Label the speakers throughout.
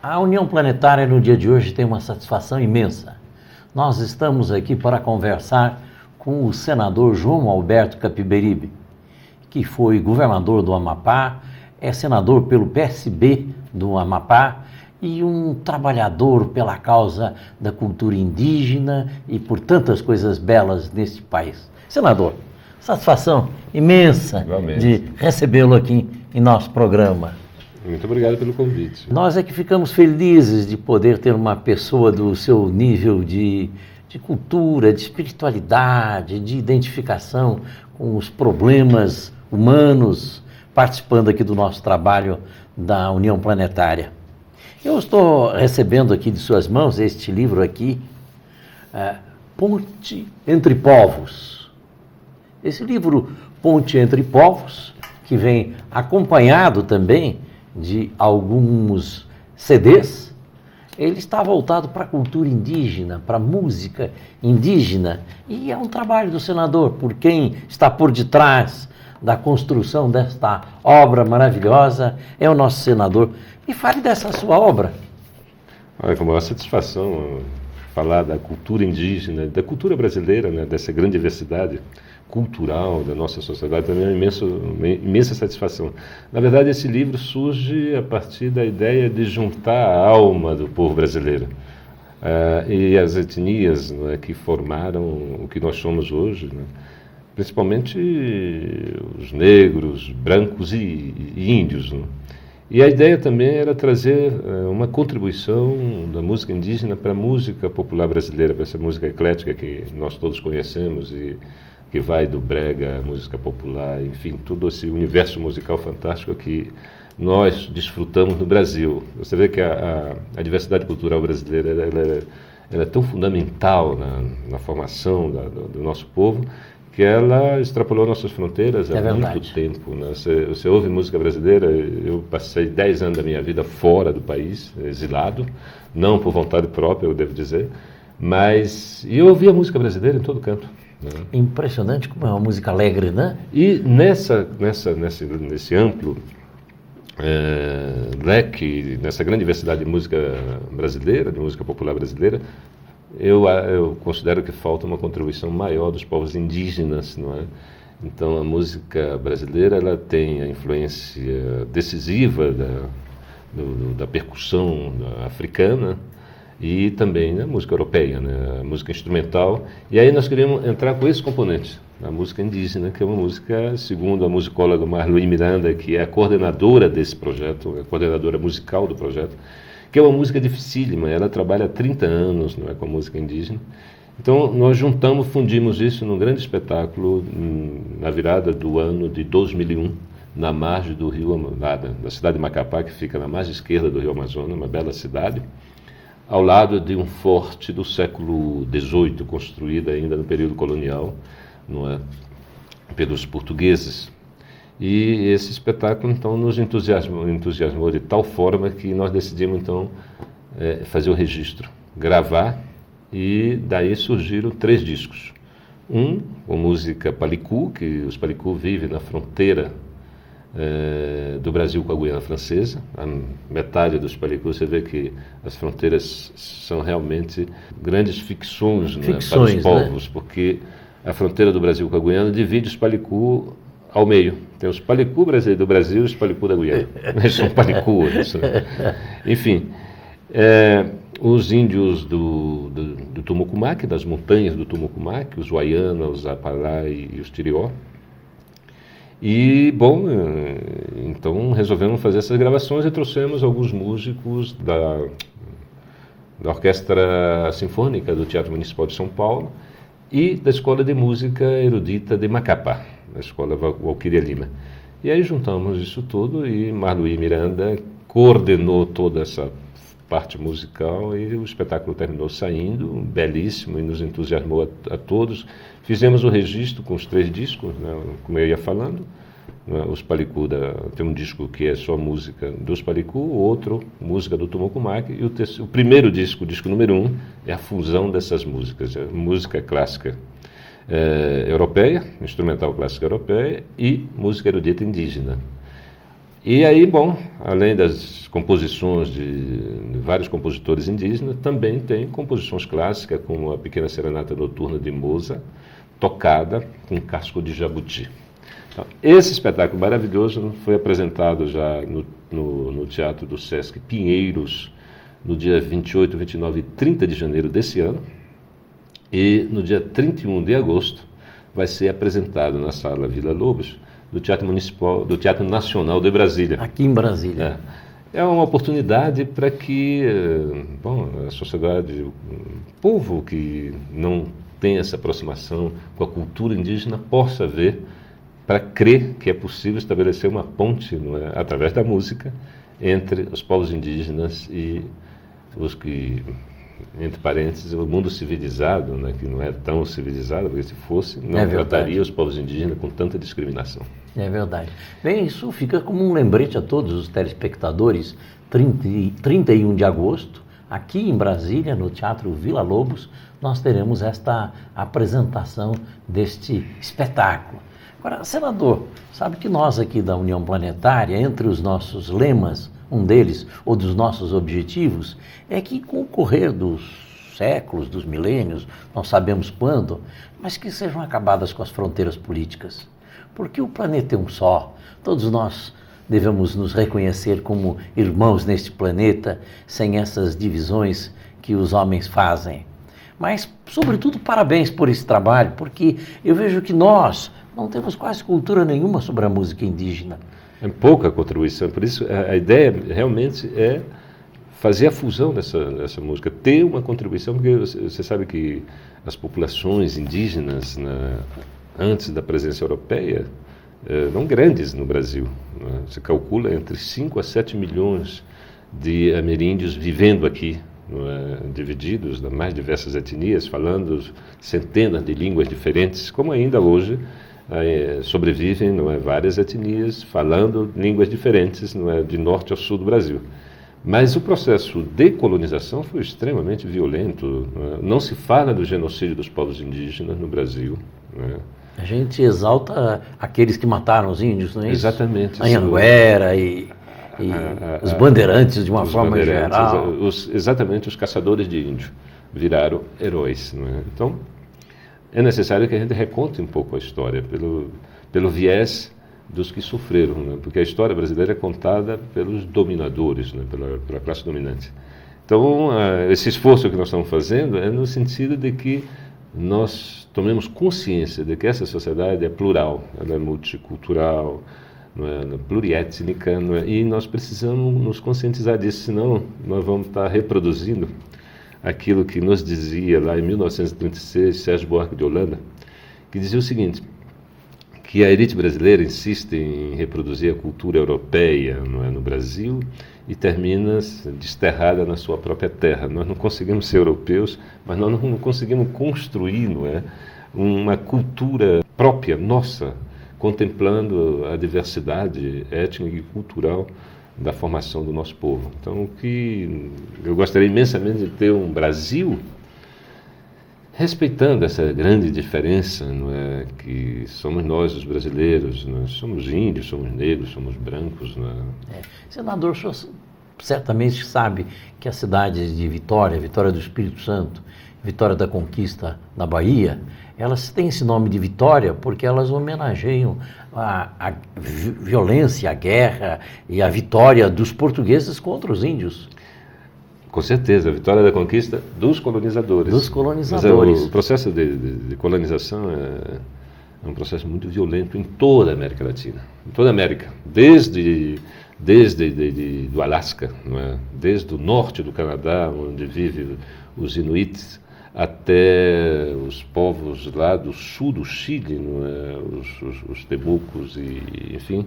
Speaker 1: A União Planetária no dia de hoje tem uma satisfação imensa. Nós estamos aqui para conversar com o senador João Alberto Capiberibe, que foi governador do Amapá, é senador pelo PSB do Amapá e um trabalhador pela causa da cultura indígena e por tantas coisas belas neste país. Senador, satisfação imensa
Speaker 2: Igualmente.
Speaker 1: De recebê-lo aqui em nosso programa.
Speaker 2: Muito obrigado pelo convite.
Speaker 1: Nós é que ficamos felizes de poder ter uma pessoa do seu nível de cultura, de espiritualidade, de identificação com os problemas humanos, participando aqui do nosso trabalho da União Planetária. Eu estou recebendo aqui de suas mãos este livro aqui, Ponte entre Povos. Esse livro, Ponte entre Povos, que vem acompanhado também de alguns CDs, ele está voltado para a cultura indígena, para a música indígena, e é um trabalho do senador, por quem está por detrás da construção desta obra maravilhosa, é o nosso senador. E fale dessa sua obra.
Speaker 2: Olha, com a maior satisfação falar da cultura indígena, da cultura brasileira, né, dessa grande diversidade cultural da nossa sociedade, também é uma imensa satisfação. Na verdade, esse livro surge a partir da ideia de juntar a alma do povo brasileiro e as etnias, né, que formaram o que nós somos hoje, né, principalmente os negros, brancos e índios, né. E a ideia também era trazer uma contribuição da música indígena para a música popular brasileira, para essa música eclética que nós todos conhecemos e que vai do brega à música popular, enfim, todo esse universo musical fantástico que nós desfrutamos no Brasil. Você vê que a diversidade cultural brasileira ela é tão fundamental na formação do nosso povo, que ela extrapolou nossas fronteiras há muito tempo. Né? Você ouve música brasileira, eu passei 10 anos da minha vida fora do país, exilado, não por vontade própria, eu devo dizer, mas eu ouvia música brasileira em todo canto. Né?
Speaker 1: Impressionante como é uma música alegre, né?
Speaker 2: E nesse amplo leque, nessa grande diversidade de música brasileira, de música popular brasileira, eu considero que falta uma contribuição maior dos povos indígenas, não é? Então a música brasileira ela tem a influência decisiva da percussão africana e também a música europeia, né? A música instrumental. E aí nós queríamos entrar com esse componente, a música indígena, que é uma música, segundo a musicóloga Marluí Miranda, que é a coordenadora desse projeto, a coordenadora musical do projeto, que é uma música dificílima, ela trabalha há 30 anos, não é, com a música indígena. Então, nós fundimos isso num grande espetáculo na virada do ano de 2001, na margem do rio, da cidade de Macapá, que fica na margem esquerda do rio Amazonas, uma bela cidade, ao lado de um forte do século XVIII, construído ainda no período colonial, não é, pelos portugueses. E esse espetáculo, então, nos entusiasmou de tal forma que nós decidimos, então, fazer o registro, gravar, e daí surgiram 3 discos. Um com música Palicu, que os Palicu vivem na fronteira do Brasil com a Guiana Francesa. A metade dos Palicu, você vê que as fronteiras são realmente grandes ficções, né, para os povos, né? Porque a fronteira do Brasil com a Guiana divide os Palicu ao meio. Tem os Palicu do Brasil e os Palicu da Guiana. Eles são Palicu. Né? Enfim, os índios do Tumucumaque, das montanhas do Tumucumaque, os Waiana, os Apalá e os Tirió. E, bom, então resolvemos fazer essas gravações e trouxemos alguns músicos da Orquestra Sinfônica do Teatro Municipal de São Paulo e da Escola de Música Erudita de Macapá, da Escola Valquíria Lima. E aí juntamos isso tudo e Marluí Miranda coordenou toda essa parte musical e o espetáculo terminou saindo, belíssimo, e nos entusiasmou a todos. Fizemos o registro com os 3 discos, né, como eu ia falando. Os Palicu, tem um disco que é só música dos Palicu, o outro, música do Tumucumaque, e o primeiro disco, o disco número 1, é a fusão dessas músicas, música clássica europeia, instrumental clássica europeia, e música erudita indígena. E aí, bom, além das composições de vários compositores indígenas, também tem composições clássicas, como a Pequena Serenata Noturna de Mozart, tocada com casco de jabuti. Então, esse espetáculo maravilhoso foi apresentado já no Teatro do Sesc Pinheiros, no dia 28, 29 e 30 de janeiro desse ano, e no dia 31 de agosto vai ser apresentado na Sala Vila Lobos, do Teatro Municipal, do Teatro Nacional de Brasília.
Speaker 1: Aqui em Brasília.
Speaker 2: É uma oportunidade para que, bom, a sociedade, o povo que não tem essa aproximação com a cultura indígena possa ver, para crer que é possível estabelecer uma ponte, não é, através da música, entre os povos indígenas e os que, entre parênteses, o mundo civilizado, né, que não é tão civilizado, porque se fosse, não trataria os povos indígenas com tanta discriminação.
Speaker 1: É verdade. Bem, isso fica como um lembrete a todos os telespectadores. 31 de agosto, aqui em Brasília, no Teatro Vila Lobos, nós teremos esta apresentação deste espetáculo. Agora, senador, sabe que nós aqui da União Planetária, entre os nossos lemas, um deles, ou dos nossos objetivos, é que com o correr dos séculos, dos milênios, não sabemos quando, mas que sejam acabadas com as fronteiras políticas. Porque o planeta é um só, todos nós devemos nos reconhecer como irmãos neste planeta, sem essas divisões que os homens fazem. Mas, sobretudo, parabéns por esse trabalho, porque eu vejo que nós não temos quase cultura nenhuma sobre a música indígena.
Speaker 2: É pouca contribuição, por isso a ideia realmente é fazer a fusão dessa música, ter uma contribuição, porque você sabe que as populações indígenas, antes da presença europeia, não grandes no Brasil. Né? Se calcula entre 5 a 7 milhões de ameríndios vivendo aqui, divididos nas mais diversas etnias, falando centenas de línguas diferentes, como ainda hoje sobrevivem várias etnias falando línguas diferentes de norte ao sul do Brasil. Mas o processo de colonização foi extremamente violento. Não se fala do genocídio dos povos indígenas no Brasil.
Speaker 1: A gente exalta aqueles que mataram os índios, não é isso?
Speaker 2: Exatamente.
Speaker 1: Anhanguera e os bandeirantes, de uma forma geral.
Speaker 2: Exatamente, os caçadores de índio viraram heróis. Não é? Então, é necessário que a gente reconte um pouco a história, pelo viés dos que sofreram, né? Porque a história brasileira é contada pelos dominadores, né? pela classe dominante. Então, esse esforço que nós estamos fazendo é no sentido de que nós tomemos consciência de que essa sociedade é plural, ela é multicultural, ela é pluriétnica, e nós precisamos nos conscientizar disso, senão nós vamos estar reproduzindo aquilo que nos dizia lá em 1936 Sérgio Buarque de Holanda, que dizia o seguinte, que a elite brasileira insiste em reproduzir a cultura europeia no Brasil e termina desterrada na sua própria terra. Nós não conseguimos ser europeus, mas nós não conseguimos construir uma cultura própria, nossa, contemplando a diversidade étnica e cultural da formação do nosso povo. Então, que eu gostaria imensamente de ter um Brasil respeitando essa grande diferença, que somos nós os brasileiros, somos índios, somos negros, somos brancos.
Speaker 1: Senador, o senhor certamente sabe que as cidades de Vitória do Espírito Santo, Vitória da Conquista na Bahia, elas têm esse nome de Vitória porque elas homenageiam a violência, a guerra e a vitória dos portugueses contra os índios.
Speaker 2: Com certeza, a vitória da conquista dos colonizadores.
Speaker 1: Dos colonizadores.
Speaker 2: Mas o processo de colonização é um processo muito violento em toda a América Latina. Em toda a América. Desde do Alasca, desde o norte do Canadá, onde vivem os Inuits, até os povos lá do sul do Chile, os Temucos e, enfim,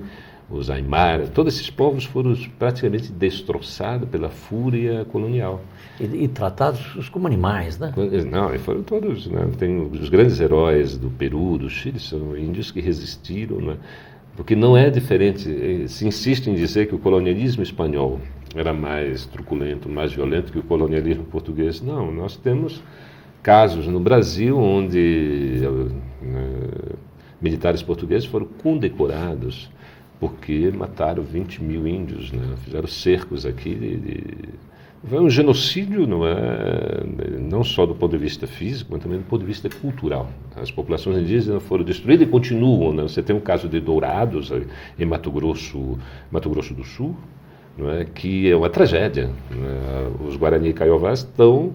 Speaker 2: os Aymara, todos esses povos foram praticamente destroçados pela fúria colonial.
Speaker 1: E tratados como animais, né?
Speaker 2: Não, e foram todos, tem os grandes heróis do Peru, do Chile, são índios que resistiram, porque não é diferente, se insiste em dizer que o colonialismo espanhol era mais truculento, mais violento que o colonialismo português. Não, nós temos casos no Brasil onde militares portugueses foram condecorados porque mataram 20 mil índios, né? Fizeram cercos aqui. Foi um genocídio, não só do ponto de vista físico, mas também do ponto de vista cultural. As populações indígenas foram destruídas e continuam. Né? Você tem o caso de Dourados, em Mato Grosso do Sul, não é? Que é uma tragédia. Né? Os Guarani e Kaiowás estão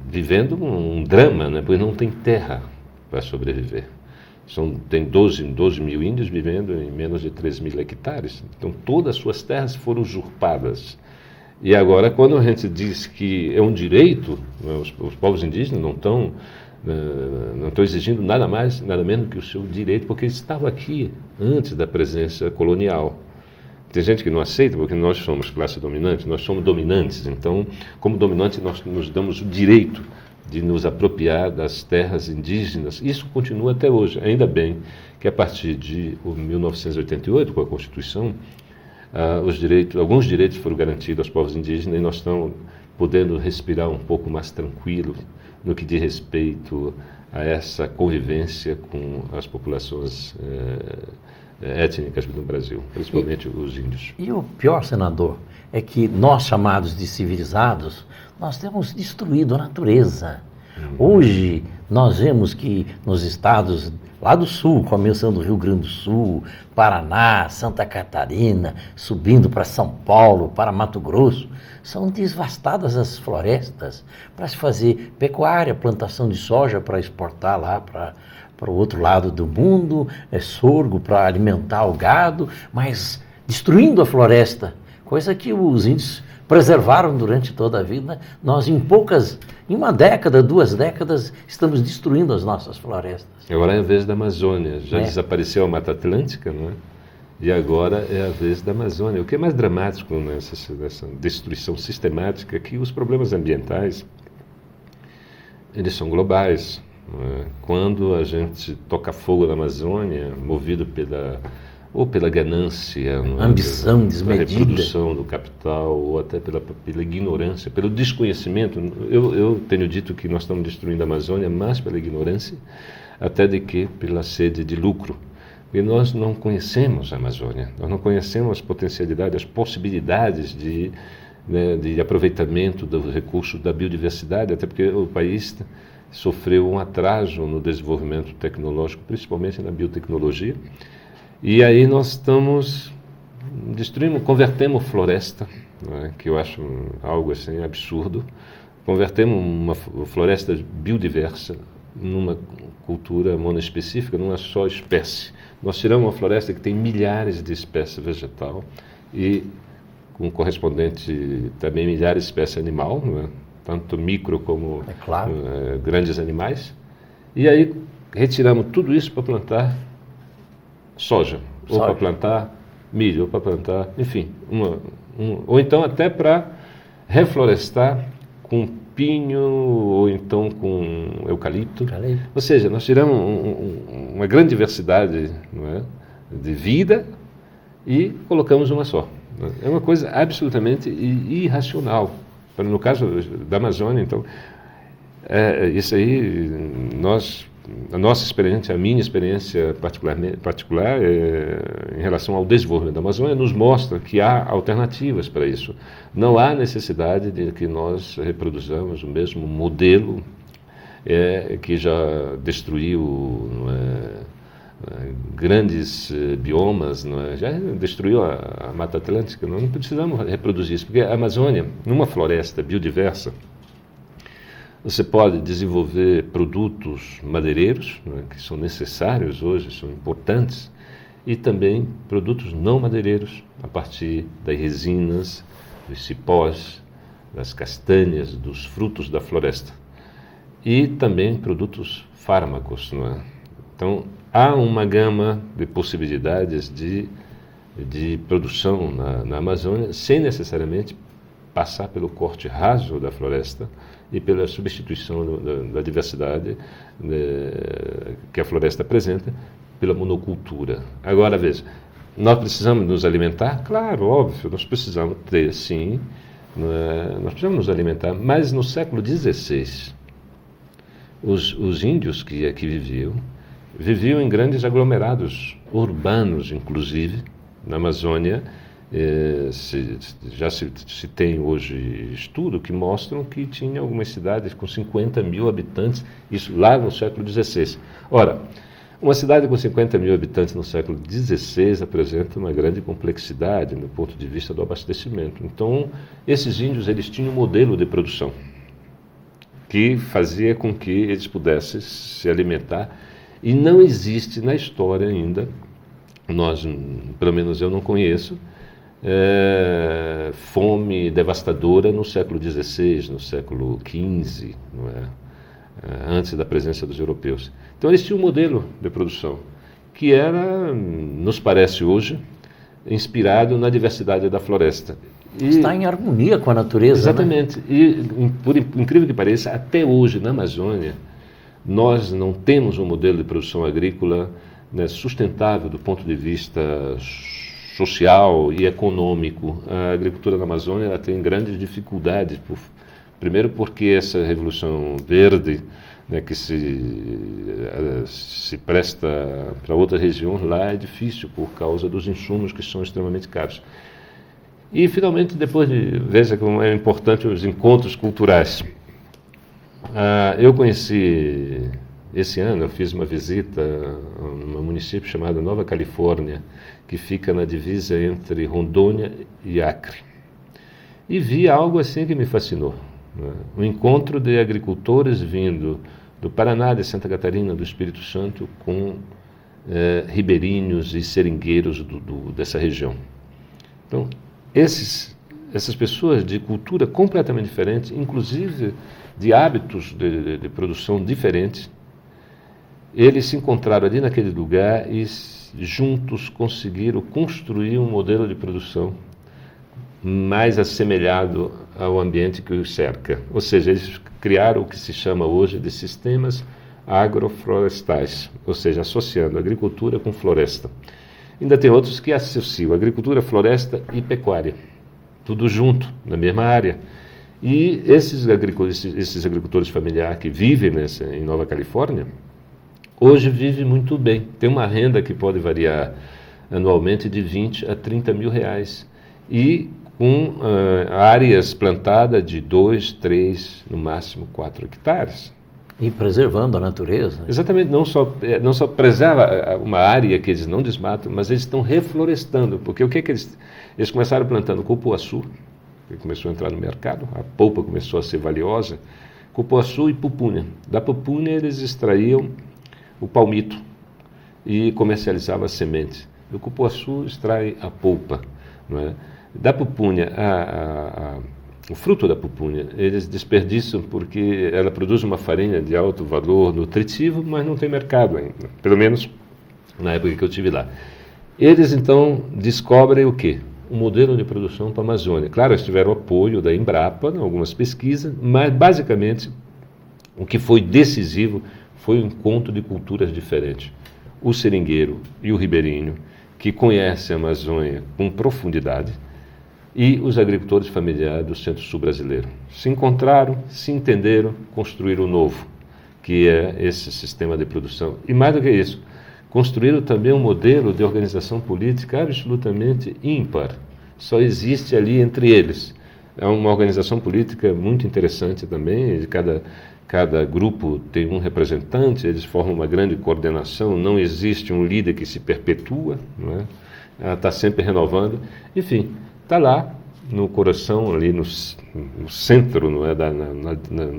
Speaker 2: vivendo um drama, né? Porque não tem terra para sobreviver. Tem 12 mil índios vivendo em menos de 3 mil hectares. Então, todas as suas terras foram usurpadas. E agora, quando a gente diz que é um direito, né, os povos indígenas não estão exigindo nada mais, nada menos que o seu direito, porque eles estavam aqui antes da presença colonial. Tem gente que não aceita, porque nós somos classe dominante, nós somos dominantes. Então, como dominantes, nós nos damos o direito de nos apropriar das terras indígenas. Isso continua até hoje. Ainda bem que a partir de 1988, com a Constituição, alguns direitos foram garantidos aos povos indígenas e nós estamos podendo respirar um pouco mais tranquilo no que diz respeito a essa convivência com as populações étnicas do Brasil, principalmente os índios.
Speaker 1: E o pior, senador, é que nós, chamados de civilizados, nós temos destruído a natureza. Hoje, nós vemos que nos estados lá do sul, começando do Rio Grande do Sul, Paraná, Santa Catarina, subindo para São Paulo, para Mato Grosso, são devastadas as florestas para se fazer pecuária, plantação de soja para exportar lá para o outro lado do mundo, sorgo para alimentar o gado, mas destruindo a floresta, coisa que os índios preservaram durante toda a vida. Nós, em uma década, 2 décadas, estamos destruindo as nossas florestas.
Speaker 2: Agora é a vez da Amazônia. Já desapareceu a Mata Atlântica, não é? E agora é a vez da Amazônia. O que é mais dramático nessa destruição sistemática é que os problemas ambientais, eles são globais. Não é? Quando a gente toca fogo na Amazônia, movido pela ganância,
Speaker 1: ambição desmedida,
Speaker 2: pela reprodução do capital, ou até pela ignorância, pelo desconhecimento. Eu tenho dito que nós estamos destruindo a Amazônia mais pela ignorância até de que pela sede de lucro. E nós não conhecemos a Amazônia, nós não conhecemos as potencialidades, as possibilidades de aproveitamento dos recursos da biodiversidade, até porque o país sofreu um atraso no desenvolvimento tecnológico, principalmente na biotecnologia. E aí nós estamos convertemos floresta, né, que eu acho algo assim absurdo, convertemos uma floresta biodiversa numa cultura monoespecífica, numa só espécie. Nós tiramos uma floresta que tem milhares de espécies vegetal e com correspondente também milhares de espécies animal, não é? Tanto micro como grandes animais. E aí retiramos tudo isso para plantar soja, ou para plantar milho, ou para plantar, enfim, ou então até para reflorestar com pinho, ou então com eucalipto. Ou seja, nós tiramos uma grande diversidade, não é, de vida e colocamos uma só. É uma coisa absolutamente irracional. No caso da Amazônia, então, isso aí, a nossa experiência, a minha experiência particular em relação ao desenvolvimento da Amazônia, nos mostra que há alternativas para isso. Não há necessidade de que nós reproduzamos o mesmo modelo que já destruiu grandes biomas, já destruiu a Mata Atlântica. Não precisamos reproduzir isso, porque a Amazônia, numa floresta biodiversa, você pode desenvolver produtos madeireiros, que são necessários hoje, são importantes, e também produtos não madeireiros, a partir das resinas, dos cipós, das castanhas, dos frutos da floresta. E também produtos fármacos. Então, há uma gama de possibilidades de produção na Amazônia, sem necessariamente passar pelo corte raso da floresta e pela substituição da diversidade que a floresta apresenta pela monocultura. Agora, veja, nós precisamos nos alimentar? Claro, óbvio, nós precisamos ter, sim, nós precisamos nos alimentar, mas no século XVI, os índios que aqui viviam viviam em grandes aglomerados urbanos, inclusive, na Amazônia. Já se tem hoje estudo que mostram que tinha algumas cidades com 50 mil habitantes, isso lá no século XVI. Ora, uma cidade com 50 mil habitantes no século XVI apresenta uma grande complexidade do ponto de vista do abastecimento. Então, esses índios eles tinham um modelo de produção que fazia com que eles pudessem se alimentar, e não existe na história ainda, pelo menos eu não conheço, fome devastadora no século XVI, no século XV, não é? Antes da presença dos europeus. Então eles tinham um modelo de produção que era, nos parece hoje, inspirado na diversidade da floresta.
Speaker 1: Está em harmonia com a natureza.
Speaker 2: Exatamente. Né? E, por incrível que pareça, até hoje na Amazônia, nós não temos um modelo de produção agrícola, né, sustentável do ponto de vista social e econômico. A agricultura na Amazônia ela tem grandes dificuldades. Primeiro porque essa revolução verde, né, que se presta para outras regiões, lá é difícil por causa dos insumos que são extremamente caros. E, finalmente, veja como é importante os encontros culturais. Eu conheci, esse ano, eu fiz uma visita a um município chamado Nova Califórnia, que fica na divisa entre Rondônia e Acre. E vi algo assim que me fascinou. Um encontro de agricultores vindo do Paraná, de Santa Catarina, do Espírito Santo, com ribeirinhos e seringueiros dessa região. Então, essas pessoas de cultura completamente diferente, inclusive de hábitos de produção diferentes, eles se encontraram ali naquele lugar e juntos conseguiram construir um modelo de produção mais assemelhado ao ambiente que os cerca. Ou seja, eles criaram o que se chama hoje de sistemas agroflorestais, ou seja, associando agricultura com floresta. Ainda tem outros que associam agricultura, floresta e pecuária, tudo junto, na mesma área. E esses agricultores familiares que vivem em Nova Califórnia, hoje vivem muito bem. Tem uma renda que pode variar anualmente de 20 a 30 mil reais. E com áreas plantadas de 2, 3, no máximo 4 hectares.
Speaker 1: E preservando a natureza.
Speaker 2: Exatamente, não só preserva uma área que eles não desmatam, mas eles estão reflorestando, porque o que eles começaram plantando cupuaçu, que começou a entrar no mercado, a polpa começou a ser valiosa, cupuaçu e pupunha. Da pupunha eles extraíam o palmito e comercializavam a semente. Do cupuaçu extrai a polpa, não é? Da pupunha, o fruto da pupunha, eles desperdiçam porque ela produz uma farinha de alto valor nutritivo, mas não tem mercado ainda, pelo menos na época que eu estive lá. Eles, então, descobrem o quê? Um modelo de produção para a Amazônia. Claro, eles tiveram apoio da Embrapa em algumas pesquisas, mas, basicamente, o que foi decisivo foi o encontro de culturas diferentes. O seringueiro e o ribeirinho, que conhecem a Amazônia com profundidade, e os agricultores familiares do Centro-Sul brasileiro. Se encontraram, se entenderam, construíram o novo, que é esse sistema de produção. E mais do que isso, construíram também um modelo de organização política absolutamente ímpar. Só existe ali entre eles. É uma organização política muito interessante também, cada grupo tem um representante, eles formam uma grande coordenação, não existe um líder que se perpetua, não é? Ela está sempre renovando. Enfim, está lá no coração, ali no centro, não é?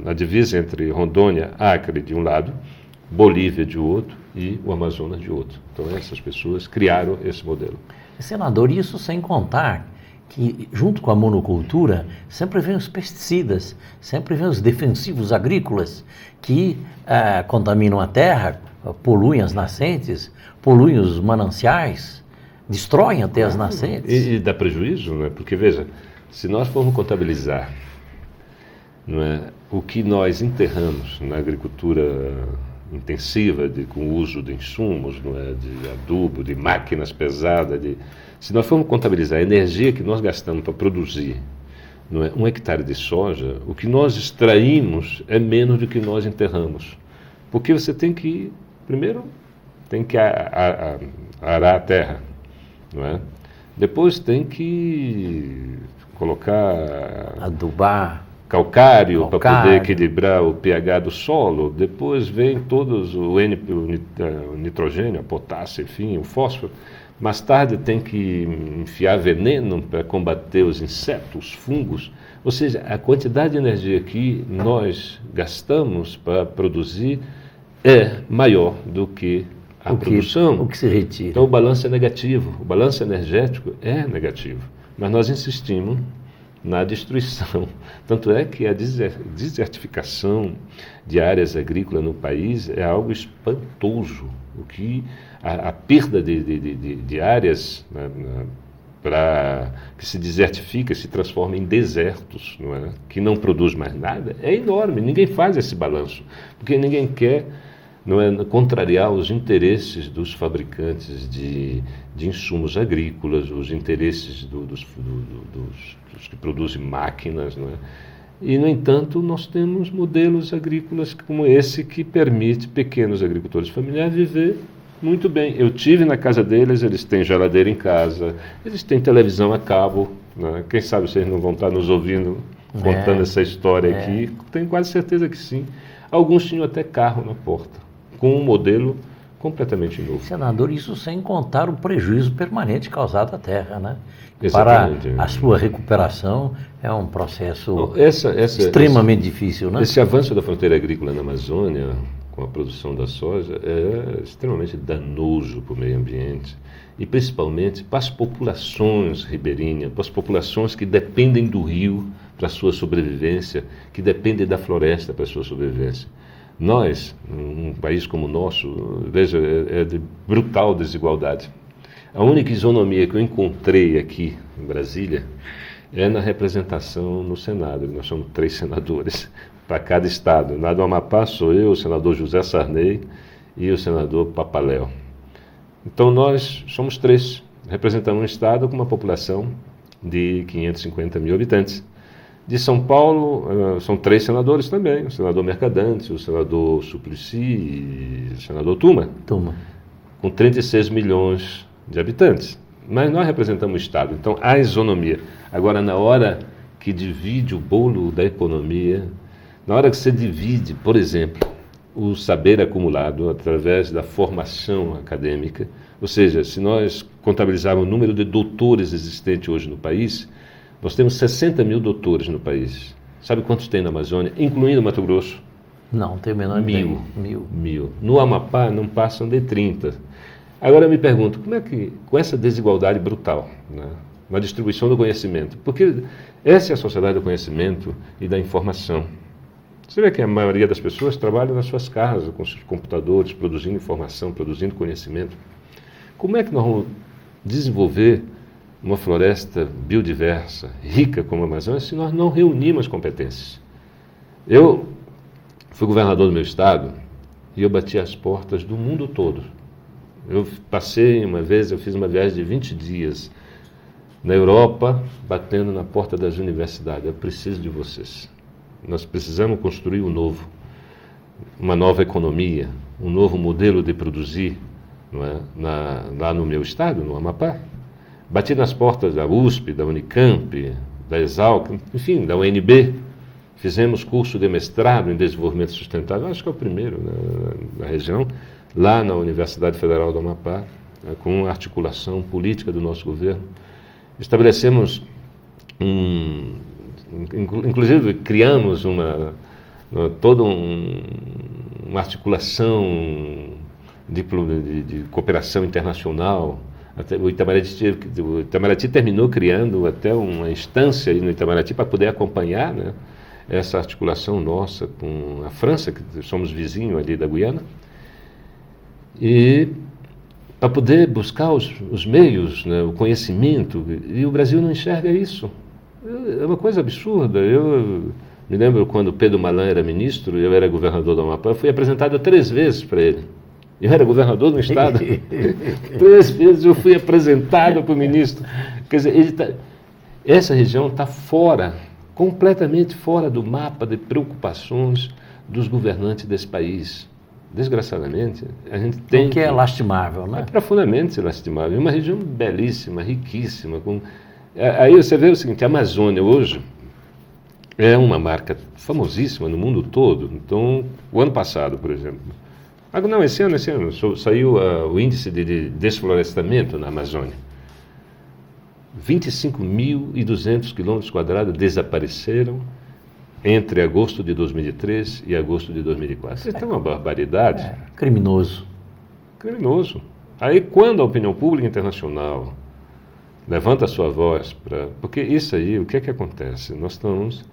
Speaker 2: Na divisa entre Rondônia, Acre de um lado, Bolívia de outro e o Amazonas de outro. Então essas pessoas criaram esse modelo.
Speaker 1: Senador, isso sem contar que junto com a monocultura sempre vem os pesticidas, sempre vem os defensivos agrícolas que contaminam a terra, poluem as nascentes, poluem os mananciais, destroem até as nascentes.
Speaker 2: E dá prejuízo, né? Porque, veja, se nós formos contabilizar, não é, o que nós enterramos na agricultura intensiva, com o uso de insumos, não é, de adubo, de máquinas pesadas, se nós formos contabilizar a energia que nós gastamos para produzir, não é, 1 hectare de soja, o que nós extraímos é menos do que nós enterramos. Porque você tem que, primeiro, tem que arar a terra, não é? Depois tem que colocar
Speaker 1: adubar,
Speaker 2: calcário para poder equilibrar o pH do solo. Depois vem todos o nitrogênio, a potássio, enfim, o fósforo. Mais tarde tem que enfiar veneno para combater os insetos, os fungos. Ou seja, a quantidade de energia que nós gastamos para produzir é maior do que a produção.
Speaker 1: O que se retira.
Speaker 2: Então o balanço é negativo, o balanço energético é negativo. Mas nós insistimos na destruição. Tanto é que a desertificação de áreas agrícolas no país é algo espantoso. O que a perda de áreas, né, que se desertifica, se transforma em desertos, não é? Que não produz mais nada, é enorme. Ninguém faz esse balanço, porque ninguém quer, não é, contrariar os interesses dos fabricantes de insumos agrícolas, os interesses dos que produzem máquinas, não é? E, no entanto, nós temos modelos agrícolas como esse que permite pequenos agricultores familiares viver muito bem. Eu tive na casa deles, eles têm geladeira em casa, eles têm televisão a cabo, né? Quem sabe vocês não vão estar nos ouvindo contando essa história aqui. Tenho quase certeza que sim. Alguns tinham até carro na porta, com um modelo completamente novo.
Speaker 1: Senador, isso sem contar o prejuízo permanente causado à terra, né?
Speaker 2: Exatamente.
Speaker 1: Para a sua recuperação é um processo
Speaker 2: extremamente
Speaker 1: difícil, né?
Speaker 2: Esse avanço da fronteira agrícola na Amazônia, com a produção da soja, é extremamente danoso para o meio ambiente e principalmente para as populações ribeirinhas, para as populações que dependem do rio para a sua sobrevivência, que dependem da floresta para a sua sobrevivência. Nós, um país como o nosso, veja, é de brutal desigualdade. A única isonomia que eu encontrei aqui em Brasília é na representação no Senado. Nós somos 3 senadores para cada estado. Na do Amapá sou eu, o senador José Sarney e o senador Papaléu. Então nós somos 3, representamos um estado com uma população de 550 mil habitantes. De São Paulo, são 3 senadores também, o senador Mercadante, o senador Suplicy e o senador Tuma, com 36 milhões de habitantes. Mas nós representamos o Estado, então há isonomia. Agora, na hora que divide o bolo da economia, na hora que você divide, por exemplo, o saber acumulado através da formação acadêmica, ou seja, se nós contabilizarmos o número de doutores existentes hoje no país, nós temos 60 mil doutores no país. Sabe quantos tem na Amazônia, incluindo Mato Grosso?
Speaker 1: Não, tem o menor ideia.
Speaker 2: Mil. No Amapá não passam de 30. Agora eu me pergunto, como é que, com essa desigualdade brutal, né, na distribuição do conhecimento, porque essa é a sociedade do conhecimento e da informação. Você vê que a maioria das pessoas trabalha nas suas casas, com seus computadores, produzindo informação, produzindo conhecimento. Como é que nós vamos desenvolver uma floresta biodiversa, rica como a Amazônia, se nós não reunirmos competências? Eu fui governador do meu estado e eu bati as portas do mundo todo. Eu fiz uma viagem de 20 dias na Europa, batendo na porta das universidades. Eu preciso de vocês. Nós precisamos construir uma nova economia, um novo modelo de produzir, não é? Lá no meu estado, no Amapá. Bati nas portas da USP, da Unicamp, da Exalc, enfim, da UNB. Fizemos curso de mestrado em desenvolvimento sustentável, acho que é o primeiro, né, na região, lá na Universidade Federal do Amapá, né, com articulação política do nosso governo. Estabelecemos inclusive criamos toda uma articulação de cooperação internacional. Até o Itamaraty terminou criando até uma instância aí no Itamaraty para poder acompanhar, né, essa articulação nossa com a França, que somos vizinhos ali da Guiana, e para poder buscar os meios, né, o conhecimento, e o Brasil não enxerga isso. É uma coisa absurda. Eu me lembro quando Pedro Malan era ministro, eu era governador do Amapá, eu fui apresentado 3 vezes para ele. Eu era governador do estado. 3 vezes eu fui apresentado para o ministro. Quer dizer, essa região está fora, completamente fora do mapa de preocupações dos governantes desse país. desgraçadamente, a gente tem...
Speaker 1: O que é lastimável,
Speaker 2: É
Speaker 1: né?
Speaker 2: profundamente lastimável. É uma região belíssima, riquíssima. Aí você vê o seguinte, a Amazônia hoje é uma marca famosíssima no mundo todo. Então, o ano passado, por exemplo... Não, esse ano saiu o índice de desflorestamento na Amazônia. 25.200 quilômetros quadrados desapareceram entre agosto de 2003 e agosto de 2004. Isso é uma barbaridade.
Speaker 1: É, criminoso.
Speaker 2: Criminoso. Aí, quando a opinião pública internacional levanta a sua voz para... Porque isso aí, o que é que acontece? Nós estamos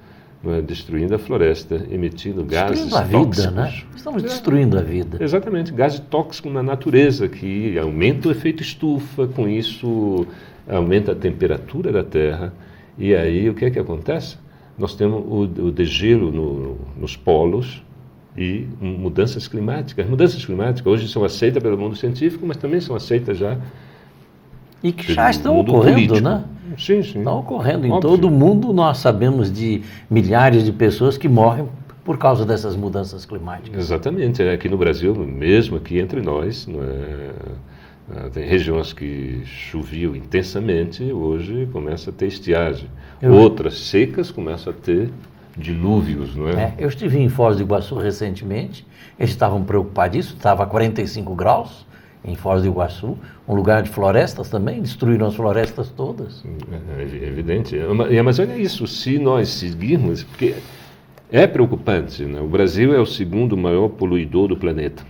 Speaker 2: destruindo a floresta, emitindo gases
Speaker 1: Destruindo a
Speaker 2: tóxicos.
Speaker 1: vida, né? Estamos destruindo a vida.
Speaker 2: Exatamente, gases tóxicos na natureza, que aumenta o efeito estufa, com isso aumenta a temperatura da Terra. E aí, o que é que acontece? Nós temos o degelo nos polos e mudanças climáticas. Mudanças climáticas hoje são aceitas pelo mundo científico, mas também são aceitas já
Speaker 1: E que já
Speaker 2: pelo
Speaker 1: estão
Speaker 2: mundo
Speaker 1: ocorrendo,
Speaker 2: político.
Speaker 1: né?
Speaker 2: Sim.
Speaker 1: Estão ocorrendo em
Speaker 2: Óbvio.
Speaker 1: todo o mundo. Nós sabemos de milhares de pessoas que morrem por causa dessas mudanças climáticas.
Speaker 2: Exatamente. Aqui no Brasil, mesmo aqui entre nós, não é? Tem regiões que choviam intensamente, hoje começa a ter estiagem. Outras secas começam a ter dilúvios, não é?
Speaker 1: Eu estive em Foz do Iguaçu recentemente, eles estavam preocupadíssimos, estava a 45 graus em Foz do Iguaçu, um lugar de florestas também, destruíram as florestas todas.
Speaker 2: É evidente. E a Amazônia é isso, se nós seguirmos, porque é preocupante, né? O Brasil é o segundo maior poluidor do planeta.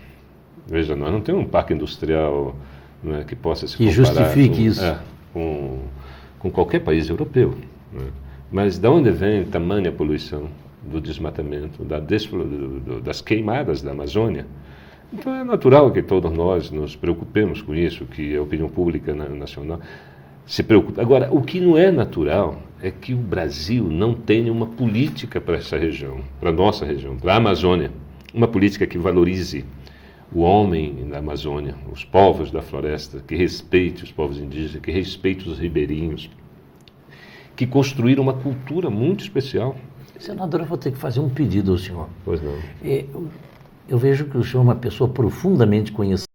Speaker 2: Veja, nós não temos um parque industrial, né, que possa se comparar
Speaker 1: justifique isso.
Speaker 2: Com qualquer país europeu. Né? Mas de onde vem tamanha poluição do desmatamento, das queimadas da Amazônia? Então é natural que todos nós nos preocupemos com isso, que a opinião pública nacional se preocupe. Agora, o que não é natural é que o Brasil não tenha uma política para essa região, para a nossa região, para a Amazônia, uma política que valorize o homem na Amazônia, os povos da floresta, que respeite os povos indígenas, que respeite os ribeirinhos, que construíram uma cultura muito especial.
Speaker 1: Senador, eu vou ter que fazer um pedido ao senhor.
Speaker 2: Pois não.
Speaker 1: Eu vejo que o senhor é uma pessoa profundamente conhecida